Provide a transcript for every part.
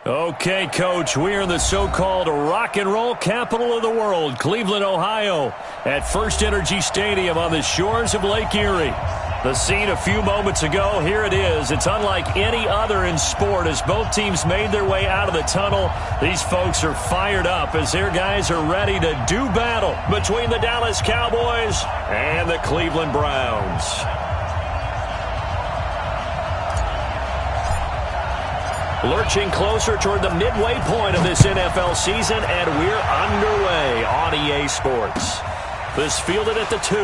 Okay, Coach, we are in the so-called rock and roll capital of the world, Cleveland, Ohio, at First Energy Stadium on the shores of Lake Erie. The scene a few moments ago, here it is. It's unlike any other in sport as both teams made their way out of the tunnel. These folks are fired up as their guys are ready to do battle between the Dallas Cowboys and the Cleveland Browns. Lurching closer toward the midway point of this NFL season, and we're underway on EA Sports. This fielded at the 2.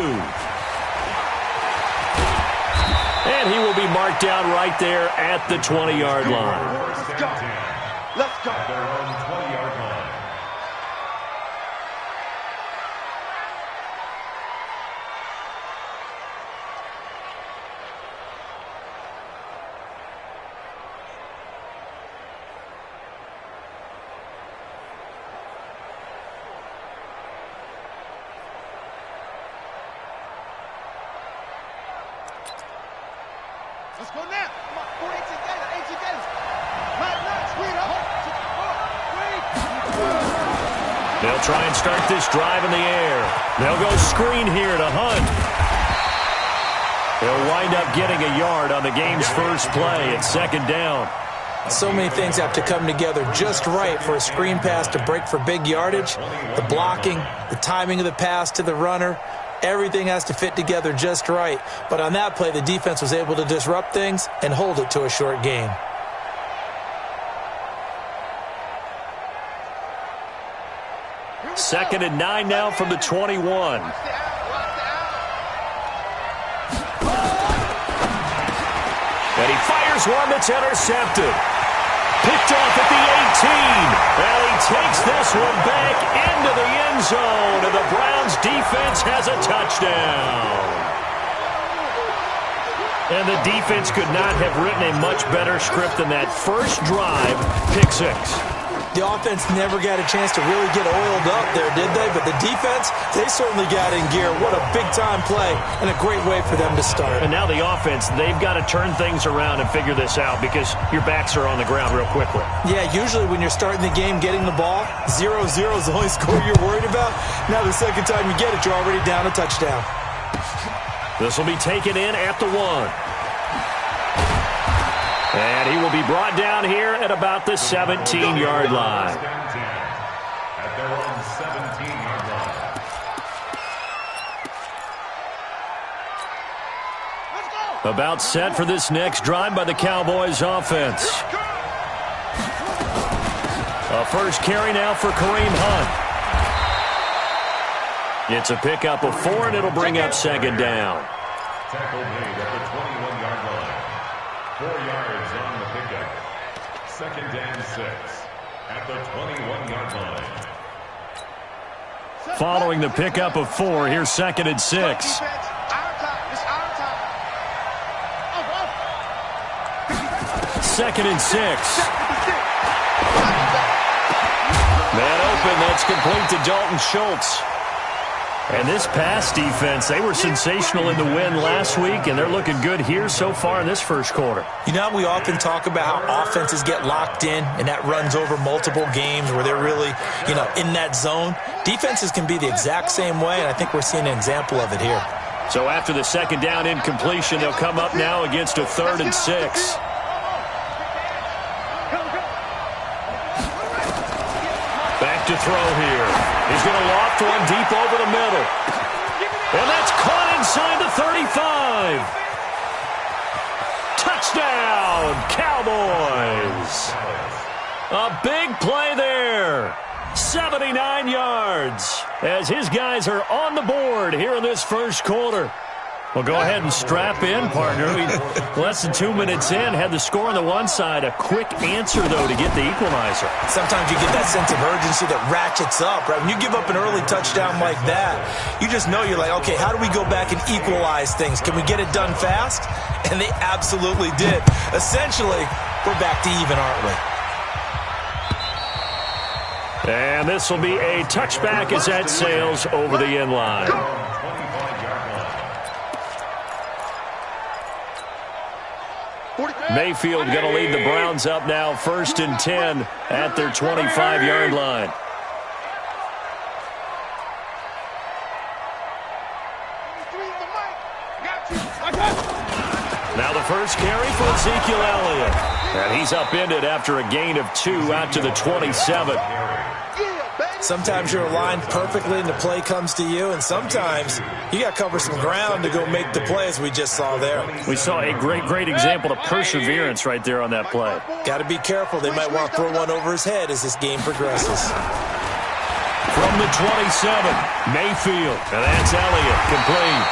And he will be marked down right there at the 20-yard line. Let's go. Let's go. At their own 20-yard line. Let's go now. Come on. 4 18 gators. They'll try and start this drive in the air. They'll go screen here to Hunt. They'll wind up getting a yard on the game's first play at second down. So many things have to come together just right for a screen pass to break for big yardage. The blocking, the timing of the pass to the runner, everything has to fit together just right. But on that play, the defense was able to disrupt things and hold it to a short gain. Second and 9 now from the 21. And he fires one that's intercepted. Picked off at the 18. And he takes this one back into the end zone. And the Browns defense has a touchdown. And the defense could not have written a much better script than that first drive, pick 6. The offense never got a chance to really get oiled up there, did they? But the defense, they certainly got in gear. What a big-time play and a great way for them to start. And now the offense, they've got to turn things around and figure this out because your backs are on the ground real quickly. Yeah, usually when you're starting the game getting the ball, 0-0 is the only score you're worried about. Now the second time you get it, you're already down a touchdown. This will be taken in at the 1. And he will be brought down here at about the 17-yard line. At their own 17-yard line. About set for this next drive by the Cowboys offense. A first carry now for Kareem Hunt. It's a pickup of 4, and it'll bring up second down. Tackle made at the 21-yard line. 4 yards on the pickup. Second and 6 at the 21-yard line. Following the pickup of 4, here's second and 6. Second and 6. Man open, that's complete to Dalton Schultz. And this pass defense, they were sensational in the win last week, and they're looking good here so far in this first quarter. You know, we often talk about how offenses get locked in, and that runs over multiple games where they're really, in that zone. Defenses can be the exact same way, and I think we're seeing an example of it here. So after the second down incompletion, they'll come up now against a 3rd and 6. Back to throw here. He's going to loft one deep over the middle. And that's caught inside the 35. Touchdown, Cowboys. A big play there. 79 yards as his guys are on the board here in this first quarter. Well, go ahead and strap in, partner. Less than 2 minutes in, had the score on the one side. A quick answer, though, to get the equalizer. Sometimes you get that sense of urgency that ratchets up, right? When you give up an early touchdown like that, you just know you're like, okay, how do we go back and equalize things? Can we get it done fast? And they absolutely did. Essentially, we're back to even, aren't we? And this will be a touchback as that sails over the end line. Mayfield going to lead the Browns up now, 1st and 10 at their 25-yard line. Now the first carry for Ezekiel Elliott. And he's upended after a gain of 2 out to the 27. Sometimes you're aligned perfectly and the play comes to you, and sometimes you got to cover some ground to go make the play, as we just saw there. We saw a great example of perseverance right there on that play. Got to be careful. They might want to throw one over his head as this game progresses. From the 27, Mayfield, and that's Elliott, complete.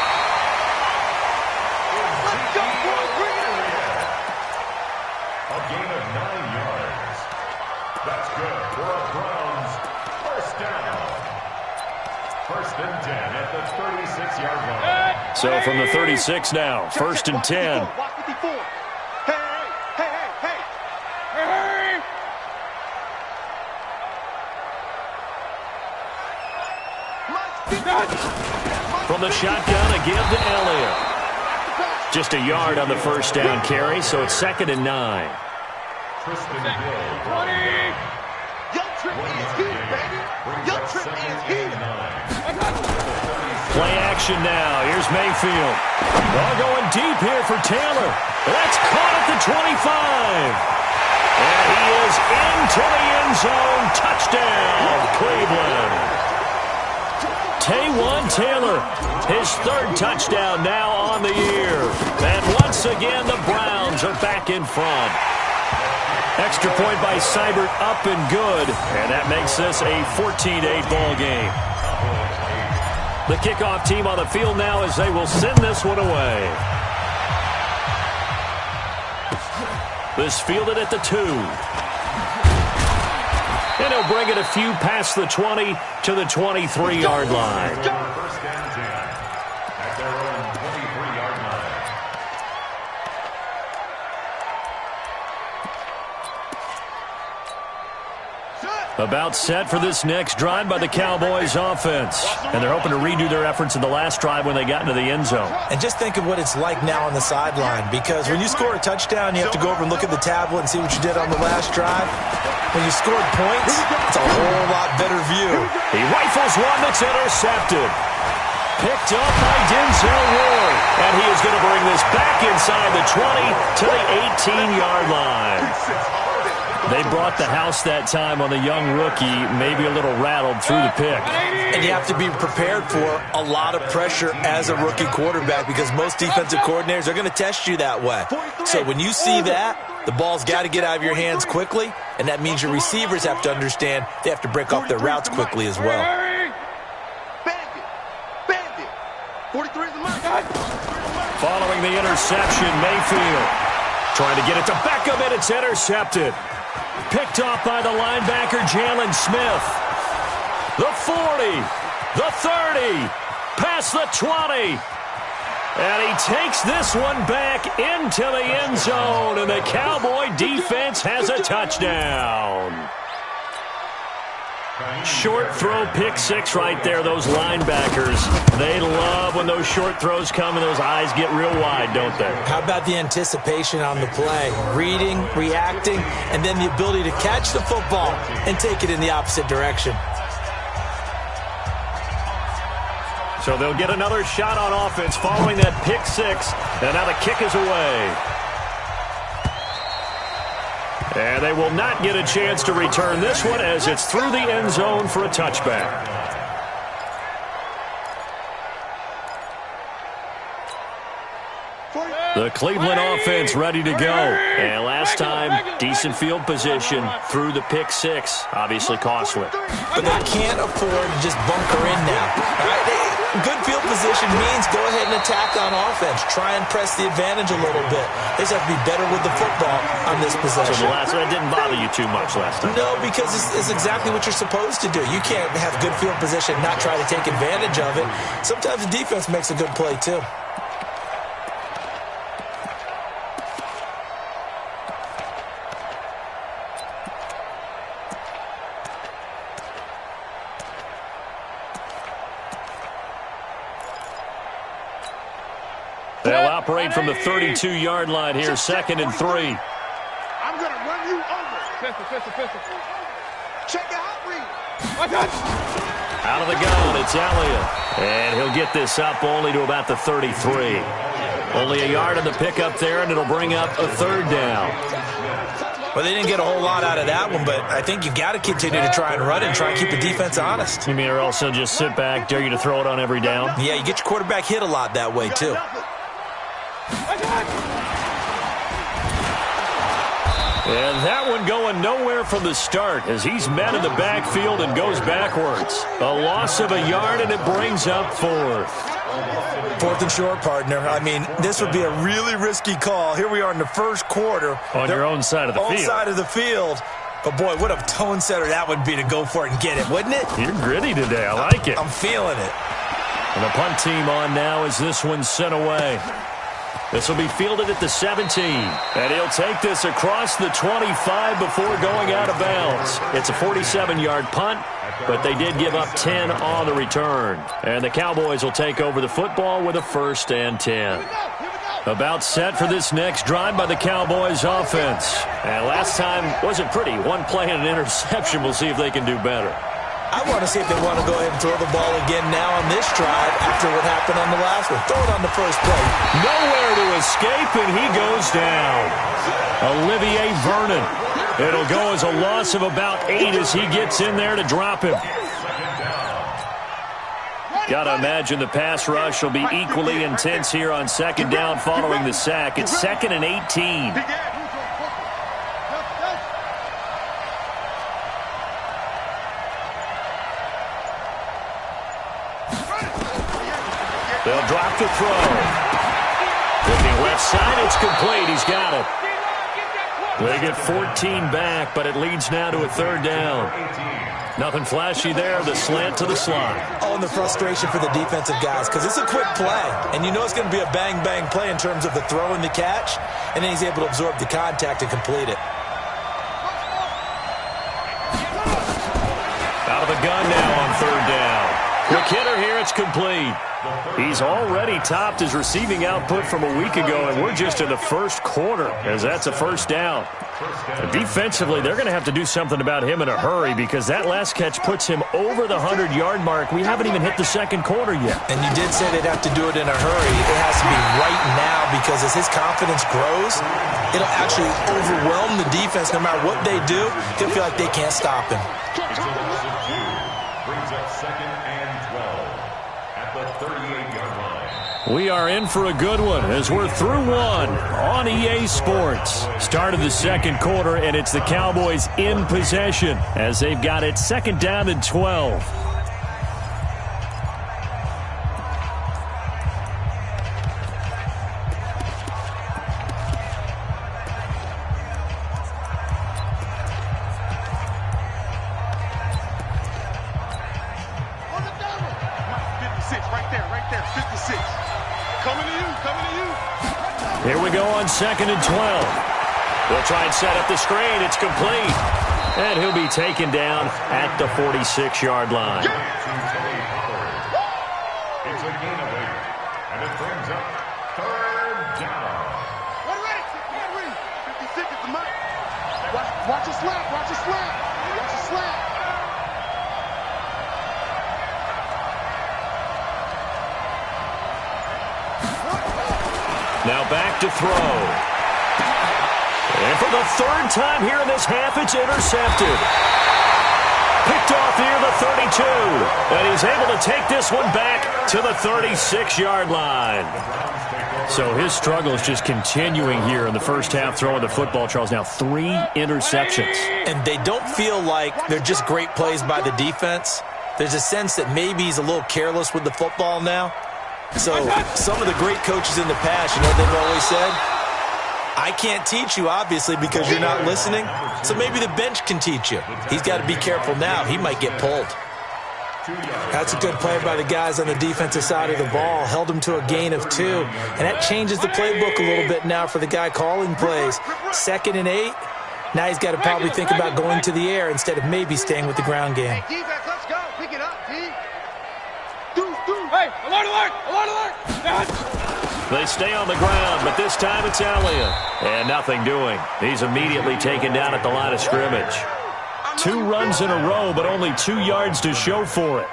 A gain of 9 yards. That's good for a Browns first down. 1st and 10 at the 36-yard line. So from the 36 now, 1st and 10. From the shotgun, a give to Elliott. Just a yard on the first down carry, so it's 2nd and 9. Tristan Hill. Young Trip is here, baby. Young Trip is here. Play action now. Here's Mayfield. Ball going deep here for Taylor. That's caught at the 25. And he is into the end zone. Touchdown, Cleveland. Taywan Taylor, his 3rd touchdown now on the year. And once again, the Browns are back in front. Extra point by Seibert, up and good. And that makes this a 14-8 ball game. The kickoff team on the field now as they will send this one away. This fielded at the 2. And he'll bring it a few past the 20 to the 23-yard line. 1st and 10 at their own 23-yard line. About set for this next drive by the Cowboys offense. And they're hoping to redo their efforts in the last drive when they got into the end zone. And just think of what it's like now on the sideline, because when you score a touchdown, you have to go over and look at the tablet and see what you did on the last drive. When you scored points, it's a whole lot better view. He rifles one that's intercepted. Picked up by Denzel Ward. And he is going to bring this back inside the 20 to the 18-yard line. They brought the house that time on the young rookie, maybe a little rattled through the pick. And you have to be prepared for a lot of pressure as a rookie quarterback, because most defensive coordinators are going to test you that way. So when you see that, the ball's got to get out of your hands quickly, and that means your receivers have to understand they have to break off their routes quickly as well. Bandit. 43 is the mark. Following the interception, Mayfield trying to get it to Beckham, and it's intercepted. Picked off by the linebacker, Jalen Smith. The 40, the 30, past the 20. And he takes this one back into the end zone, and the Cowboy defense has a touchdown. Short throw, pick 6 right there. Those linebackers, they love when those short throws come and those eyes get real wide, don't they? How about the anticipation on the play? Reading, reacting, and then the ability to catch the football and take it in the opposite direction. So they'll get another shot on offense following that pick 6, and now the kick is away. And they will not get a chance to return this one as it's through the end zone for a touchback. The Cleveland offense ready to go. And last time, decent field position through the pick 6. Obviously costly. But they can't afford to just bunker in now. All right? Good field position means go ahead and attack on offense. Try and press the advantage a little bit. They just have to be better with the football on this possession. So the last one didn't bother you too much last time? No, because it's exactly what you're supposed to do. You can't have good field position, not try to take advantage of it. Sometimes the defense makes a good play too. They'll operate from the 32-yard line here, 2nd and 3. I'm going to run you over. Pistol. Check the hot read. Out of the gun, it's Elliott. And he'll get this up only to about the 33. Only a yard on the pickup there, and it'll bring up a 3rd down. Well, they didn't get a whole lot out of that one, but I think you got to continue to try and run and try and keep the defense honest. You mean or else they'll just sit back, dare you to throw it on every down? Yeah, you get your quarterback hit a lot that way, too. And that one going nowhere from the start as he's met in the backfield and goes backwards. A loss of a yard, and it brings up 4th. 4th and short, partner. I mean, this would be a really risky call. Here we are in the first quarter. On your own side of the field. Own side of the field. But, boy, what a tone setter that would be to go for it and get it, wouldn't it? You're gritty today. I like it. I'm feeling it. And the punt team on now as this one's sent away. This will be fielded at the 17. And he'll take this across the 25 before going out of bounds. It's a 47-yard punt, but they did give up 10 on the return. And the Cowboys will take over the football with a 1st and 10. About set for this next drive by the Cowboys offense. And last time wasn't pretty. One play and an interception. We'll see if they can do better. I want to see if they want to go ahead and throw the ball again now on this drive after what happened on the last one. Throw it on the first play. Nowhere to escape, and he goes down. Olivier Vernon. It'll go as a loss of about 8 as he gets in there to drop him. Got to imagine the pass rush will be equally intense here on 2nd down following the sack. It's 2nd and 18. They'll drop the throw. Looking left side, it's complete. He's got it. They get 14 back, but it leads now to a 3rd down. Nothing flashy there. The slant to the slot. Oh, and the frustration for the defensive guys because it's a quick play. And you know it's going to be a bang-bang play in terms of the throw and the catch. And then he's able to absorb the contact and complete it. Out of the gun now on 3rd down. Quick hitter here, it's complete. He's already topped his receiving output from a week ago, and we're just in the first quarter as that's a 1st down. Defensively, they're going to have to do something about him in a hurry because that last catch puts him over the 100-yard mark. We haven't even hit the 2nd quarter yet. And you did say they'd have to do it in a hurry. It has to be right now because as his confidence grows, it'll actually overwhelm the defense. No matter what they do, he'll feel like they can't stop him. Brings up 2nd and 12 at the 38-yard line. We are in for a good one as we're through one on EA Sports. Start of the 2nd quarter, and it's the Cowboys in possession as they've got it 2nd down and 12. Here we go on 2nd and 12. They'll try and set up the screen. It's complete. And he'll be taken down at the 46-yard line. It's a gain of 8, and it brings up 3rd down. Ready? 56 is the mark. Watch your slap. Watch your slap. Watch your slap. Now back to throw. And for the 3rd time here in this half, it's intercepted. Picked off near the 32. And he's able to take this one back to the 36-yard line. So his struggle is just continuing here in the first half throwing the football, Charles. Now 3 interceptions. And they don't feel like they're just great plays by the defense. There's a sense that maybe he's a little careless with the football now. So some of the great coaches in the past, you know what they've always said? I can't teach you, obviously, because you're not listening. So maybe the bench can teach you. He's got to be careful now. He might get pulled. That's a good play by the guys on the defensive side of the ball. Held him to a gain of 2. And that changes the playbook a little bit now for the guy calling plays. 2nd and 8. Now he's got to probably think about going to the air instead of maybe staying with the ground game. Hey, defense, let's go. Pick it up, D. Hey, alert, alert, alert, alert. They stay on the ground, but this time it's Elliott. And nothing doing. He's immediately taken down at the line of scrimmage. 2 runs in a row, but only 2 yards to show for it.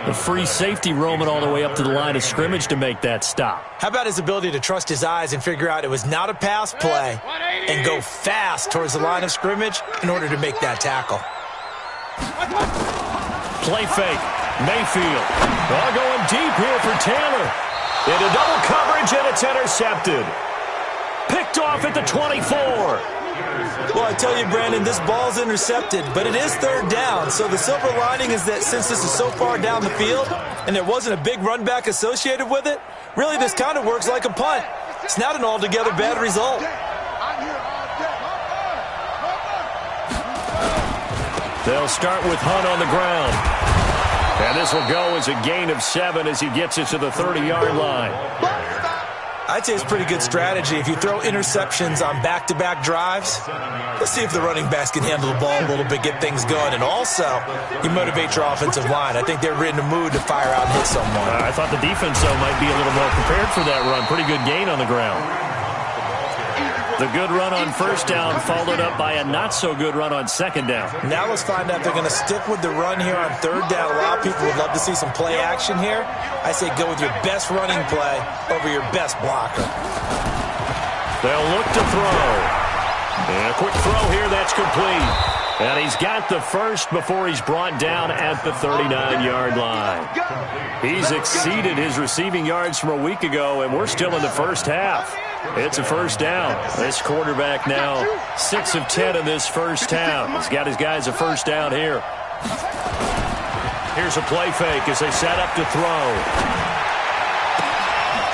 The free safety roaming all the way up to the line of scrimmage to make that stop. How about his ability to trust his eyes and figure out it was not a pass play and go fast towards the line of scrimmage in order to make that tackle. Play fake. Mayfield. All going deep here for Taylor. Into double coverage, and it's intercepted. Picked off at the 24. Well, I tell you, Brandon, this ball's intercepted, but it is 3rd down. So the silver lining is that since this is so far down the field and there wasn't a big run back associated with it, really this kind of works like a punt. It's not an altogether bad result. They'll start with Hunt on the ground. And this will go as a gain of 7 as he gets it to the 30-yard line. I'd say it's pretty good strategy if you throw interceptions on back-to-back drives. Let's see if the running backs can handle the ball a little bit, get things going, and also you motivate your offensive line. I think they're in the mood to fire out and hit someone. I thought the defense, though, might be a little more prepared for that run. Pretty good gain on the ground. The good run on 1st down followed up by a not-so-good run on 2nd down. Now let's find out if they're going to stick with the run here on 3rd down. A lot of people would love to see some play action here. I say go with your best running play over your best blocker. They'll look to throw. And a quick throw here, that's complete. And he's got the first before he's brought down at the 39-yard line. He's exceeded his receiving yards from a week ago, and we're still in the first half. It's a 1st down. This quarterback now 6 of 10 in this first half. He's got his guys a 1st down here. Here's a play fake as they set up to throw.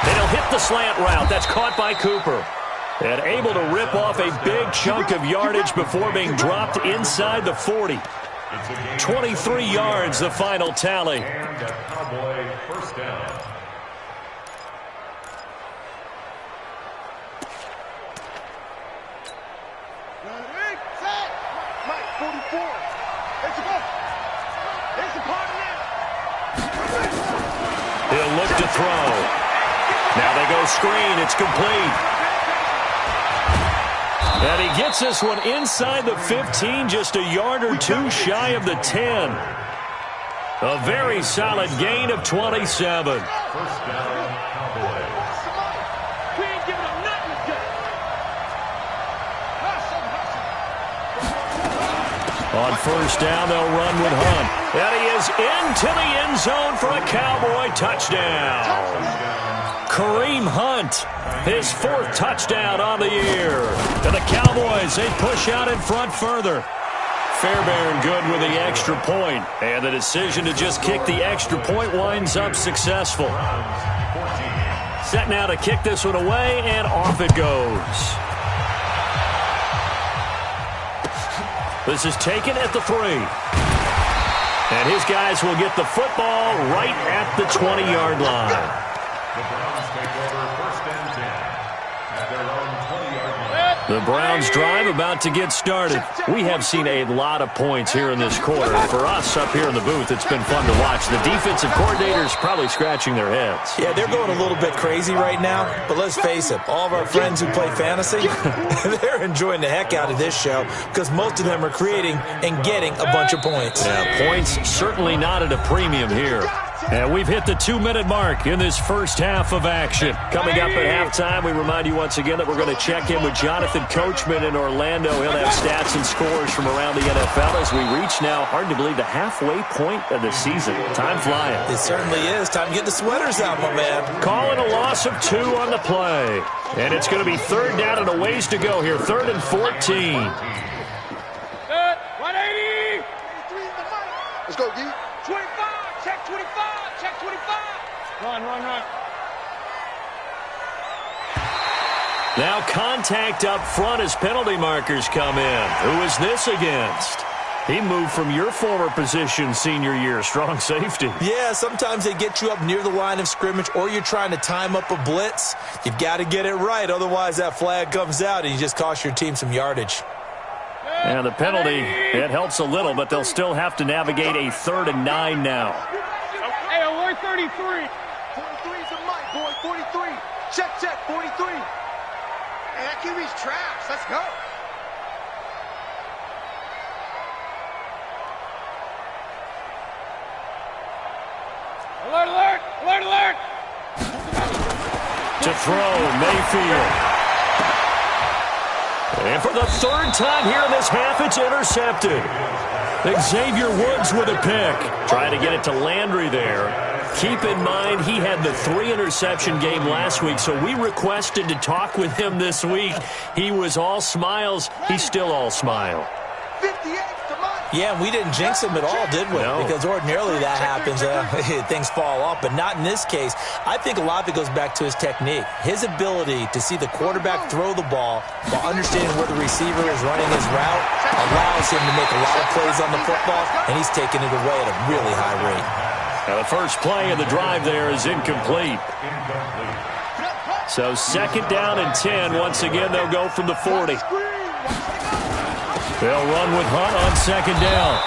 And he'll hit the slant route. That's caught by Cooper. And able to rip off a big chunk of yardage before being dropped inside the 40. 23 yards, the final tally. And a Cowboy 1st down. Mike, 44. Let's go. There's the partner now. He'll look to throw. Now they go screen. It's complete. And he gets this one inside the 15, just a yard or 2 shy of the 10. A very solid gain of 27. 1st down, Cowboys. We ain't giving up nothing to On 1st down, they'll run with Hunt. And he is into the end zone for a Cowboy touchdown. Kareem Hunt, his 4th touchdown on the year. And the Cowboys, they push out in front further. Fairbairn good with the extra point. And the decision to just kick the extra point winds up successful. Set now to kick this one away, and off it goes. This is taken at the 3. And his guys will get the football right at the 20-yard line. The Browns take over 1st and 10 at their own 20-yard line. The Browns drive about to get started. We have seen a lot of points here in this quarter. For us up here in the booth, it's been fun to watch. The defensive coordinators probably scratching their heads. Yeah, they're going a little bit crazy right now, but let's face it, all of our friends who play fantasy, they're enjoying the heck out of this show because most of them are creating and getting a bunch of points. Yeah, points certainly not at a premium here. And we've hit the 2-minute mark in this first half of action. Coming up at halftime, we remind you once again that we're going to check in with Jonathan Coachman in Orlando. He'll have stats and scores from around the NFL as we reach now, hard to believe, the halfway point of the season. Time flying. It certainly is. Time to get the sweaters out, my man. Calling a loss of 2 on the play. And it's going to be 3rd down and a ways to go here. 3rd and 14. 180. Let's go, D. 25. Check 25. Check 25. Run. Now contact up front as penalty markers come in. Who is this against? He moved from your former position senior year, strong safety. Yeah, sometimes they get you up near the line of scrimmage or you're trying to time up a blitz. You've got to get it right, otherwise that flag comes out and you just cost your team some yardage. And the penalty, it helps a little, but they'll still have to navigate a 3rd and 9 now. Hey, we're 33. 43's a mic, boy. 43. Check, 43. Hey, that QB's trash. Let's go. Alert, alert, alert, alert. To throw, Mayfield. And for the third time here in this half, it's intercepted. Xavier Woods with a pick. Trying to get it to Landry there. Keep in mind, he had the 3-interception game last week, so we requested to talk with him this week. He was all smiles. He's still all smile. 58 to Mike. Yeah, we didn't jinx him at all, did we? No. Because ordinarily that happens, things fall off, but not in this case. I think a lot of it goes back to his technique. His ability to see the quarterback throw the ball while understanding where the receiver is running his route allows him to make a lot of plays on the football, and he's taking it away at a really high rate. Now the first play of the drive there is incomplete. So second down and 10. Once again, they'll go from the 40. They'll run with Hunt on second down.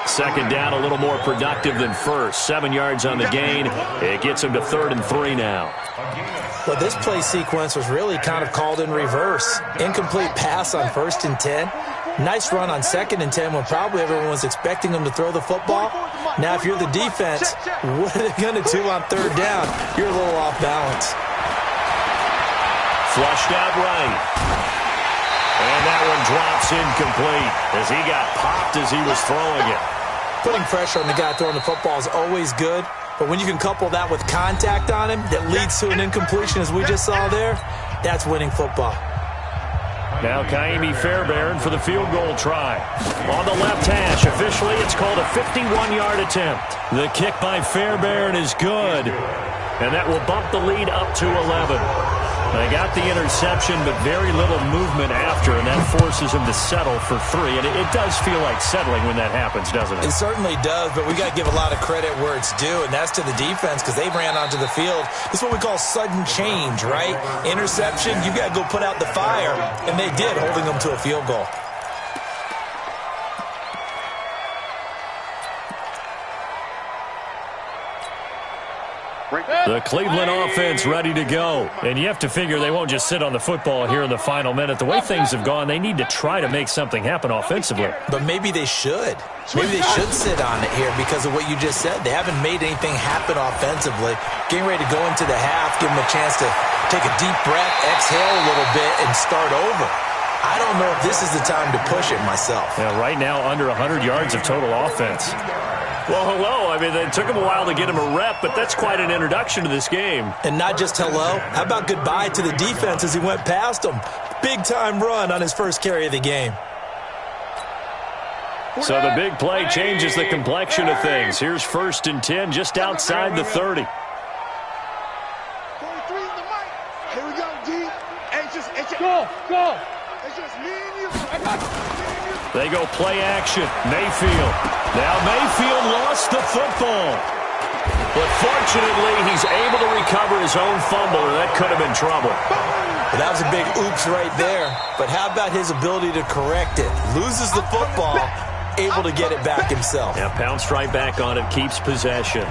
Second down a little more productive than first. 7 yards on the gain. It gets him to 3rd and 3 now. Well, this play sequence was really kind of called in reverse. Incomplete pass on 1st and 10. Nice run on 2nd and 10 when probably everyone was expecting him to throw the football. Now, if you're the defense, what are they going to do on 3rd down? You're a little off balance. Flushed out right. And that one drops incomplete as he got popped as he was throwing it. Putting pressure on the guy throwing the football is always good, but when you can couple that with contact on him that leads to an incompletion, as we just saw there, that's winning football. Now Kaimi Fairbairn for the field goal try. On the left hash, officially it's called a 51-yard attempt. The kick by Fairbairn is good, and that will bump the lead up to 11. They got the interception, but very little movement after, and that forces him to settle for 3. And it does feel like settling when that happens, doesn't it? It certainly does, but we got to give a lot of credit where it's due, and that's to the defense because they ran onto the field. This is what we call sudden change, right? Interception, you got to go put out the fire, and they did, holding them to a field goal. The Cleveland offense ready to go. And you have to figure they won't just sit on the football here in the final minute. The way things have gone, they need to try to make something happen offensively. But maybe they should. Maybe they should sit on it here because of what you just said. They haven't made anything happen offensively. Getting ready to go into the half, give them a chance to take a deep breath, exhale a little bit, and start over. I don't know if this is the time to push it myself. Yeah, right now, under 100 yards of total offense. Well, hello. I mean, it took him a while to get him a rep, but that's quite an introduction to this game. And not just hello. How about goodbye to the defense as he went past him? Big-time run on his first carry of the game. So the big play changes the complexion of things. Here's 1st and 10 just outside the 30. 43 in the mic. Here we go, D. Hey, just Go. It's just me and you. They go play action. Mayfield. Now Mayfield lost the football. But fortunately, he's able to recover his own fumble, or that could have been trouble. Well, that was a big oops right there. But how about his ability to correct it? Loses the football, able to get it back himself. Yeah, pounced right back on it, keeps possession.